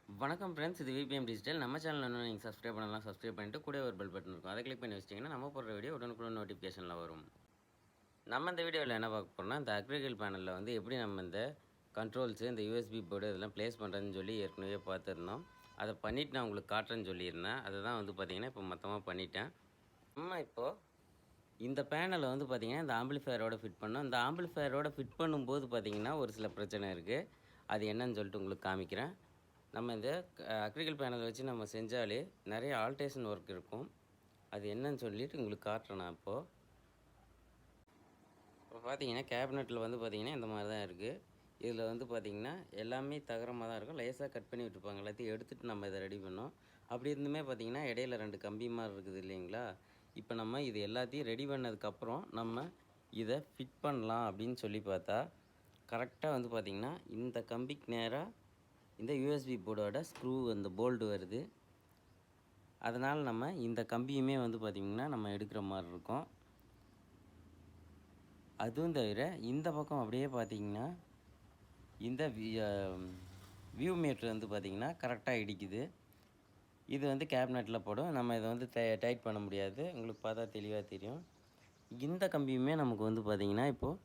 வணக்கம் ஃப்ரெண்ட்ஸ், இது VBM digital. நம்ம சேனல் இன்னும் நீங்கள் சப்ஸ்கிரைப் பண்ணலாம், சப்ஸ்கிரைப் பண்ணிட்டு கூட ஒரு பெல் பட்டன் இருக்கும். அதை கிளிக் பண்ணி வச்சிட்டிங்கன்னா நம்ம போடுற வீடியோ உடனுக்குடன் நோட்டிஃபிகேஷனில் வரும். நம்ம இந்த வீடியோவில் என்ன பார்க்க போகிறோம்னா, இந்த அக்ரிகல் பேனலில் வந்து எப்படி நம்ம இந்த கண்ட்ரோல்ஸு, இந்த யூஎஸ்பி போர்டு இதெல்லாம் ப்ளேஸ் பண்ணுறதுன்னு சொல்லி ஏற்கனவே பார்த்துருந்தோம். அதை பண்ணிவிட்டு நான் உங்களுக்கு காட்டுறேன்னு சொல்லியிருந்தேன். அதை தான் வந்து பார்த்திங்கன்னா இப்போ மொத்தமாக பண்ணிட்டேன். நம்ம இப்போது இந்த பேனலை வந்து பார்த்திங்கன்னா இந்த ஆம்பிளிஃபையரோட ஃபிட் பண்ணோம். இந்த ஆம்பிளிஃபையரோட ஃபிட் பண்ணும்போது பார்த்திங்கன்னா ஒரு சில பிரச்சனை இருக்குது. அது என்னன்னு சொல்லிட்டு உங்களுக்கு காமிக்கிறேன். நம்ம இந்த அக்ரிகல் பேனல் வச்சு நம்ம செஞ்சாலே நிறைய ஆல்ட்ரேஷன் ஒர்க் இருக்கும். அது என்னன்னு சொல்லிட்டு உங்களுக்கு காட்டுறேன் நான் இப்போது. இப்போ பார்த்தீங்கன்னா கேபினெட்டில் வந்து பார்த்திங்கன்னா இந்த மாதிரி தான் இருக்குது. இதில் வந்து பார்த்திங்கன்னா எல்லாமே தகரமாக தான் இருக்கும். லேசாக கட் பண்ணி விட்டுருப்பாங்க. எல்லாத்தையும் எடுத்துகிட்டு நம்ம இதை ரெடி பண்ணோம். அப்படி இருந்துமே பார்த்திங்கன்னா இடையில 2 கம்பி மாதிரி இருக்குது இல்லைங்களா? இப்போ நம்ம இது எல்லாத்தையும் ரெடி பண்ணதுக்கப்புறம் நம்ம இதை ஃபிட் பண்ணலாம் அப்படின்னு சொல்லி பார்த்தா கரெக்டாக வந்து பார்த்திங்கன்னா இந்த கம்பிக்கு நேராக இந்த யூஎஸ்பி போர்டோட ஸ்க்ரூ அந்த போல்டு வருது. அதனால் நம்ம இந்த கம்பியுமே வந்து பார்த்திங்கன்னா நம்ம எடுக்கிற மாதிரி இருக்கும். அதுவும் தவிர இந்த பக்கம் அப்படியே பார்த்திங்கன்னா இந்த வியூ மீட்ரு வந்து பார்த்திங்கன்னா கரெக்டாக இடிக்குது. இது வந்து கேபினெட்டில் போடும். நம்ம இதை வந்து டைட் பண்ண முடியாது. உங்களுக்கு பார்த்தா தெளிவாக தெரியும். இந்த கம்பியுமே நமக்கு வந்து பார்த்திங்கன்னா இப்போது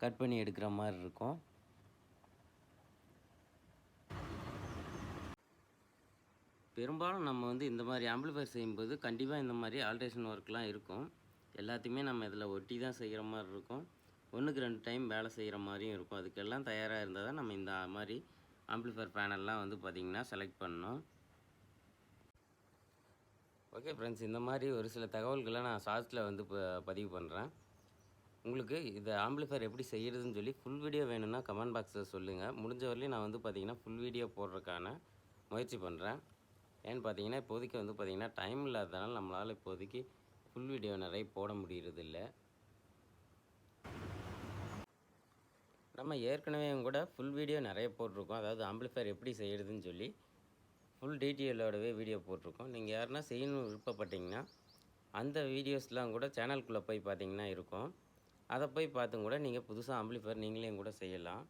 கட் பண்ணி எடுக்கிற மாதிரி இருக்கும். பெரும்பாலும் நம்ம வந்து இந்த மாதிரி ஆம்பிளிஃபையர் செய்யும்போது கண்டிப்பாக இந்த மாதிரி ஆல்ட்ரேஷன் ஒர்க்லாம் இருக்கும். எல்லாத்தையுமே நம்ம இதில் ஒட்டி தான் செய்கிற மாதிரி இருக்கும். 1க்கு 2 டைம் வேலை செய்கிற மாதிரியும் இருக்கும். அதுக்கெல்லாம் தயாராக இருந்தால் தான் நம்ம இந்த மாதிரி ஆம்பிளிஃபையர் பேனல்லாம் வந்து பார்த்திங்கன்னா செலக்ட் பண்ணணும். ஓகே ஃப்ரெண்ட்ஸ், இந்த மாதிரி ஒரு சில தகவல்களை நான் ஷார்ட்ஸில் வந்து பதிவு பண்ணுறேன். உங்களுக்கு இந்த ஆம்பிளிஃபையர் எப்படி செய்கிறதுன்னு சொல்லி ஃபுல் வீடியோ வேணும்னா கமெண்ட் பாக்ஸில் சொல்லுங்கள். முடிஞ்ச வரையிலும் நான் வந்து பார்த்திங்கன்னா ஃபுல் வீடியோ போடுறதுக்கான முயற்சி பண்ணுறேன். ஏன்னு பார்த்தீங்கன்னா இப்போதைக்கு வந்து பார்த்திங்கன்னா டைம் இல்லாததுனால நம்மளால் இப்போதைக்கு ஃபுல் வீடியோ நிறைய போட முடியறதில்ல. நம்ம ஏற்கனவே கூட ஃபுல் வீடியோ நிறைய போட்டிருக்கோம். அதாவது ஆம்பிளிஃபையர் எப்படி செய்கிறதுன்னு சொல்லி ஃபுல் டீட்டெயிலோடவே வீடியோ போட்டிருக்கோம். நீங்கள் யாருன்னா செய்யணும்னு விருப்பப்பட்டீங்கன்னா அந்த வீடியோஸ்லாம் கூட சேனலுக்குள்ளே போய் பார்த்தீங்கன்னா இருக்கும். அதை போய் பார்த்தும் கூட நீங்கள் புதுசாக ஆம்பிளிஃபையர் நீங்களே கூட செய்யலாம்.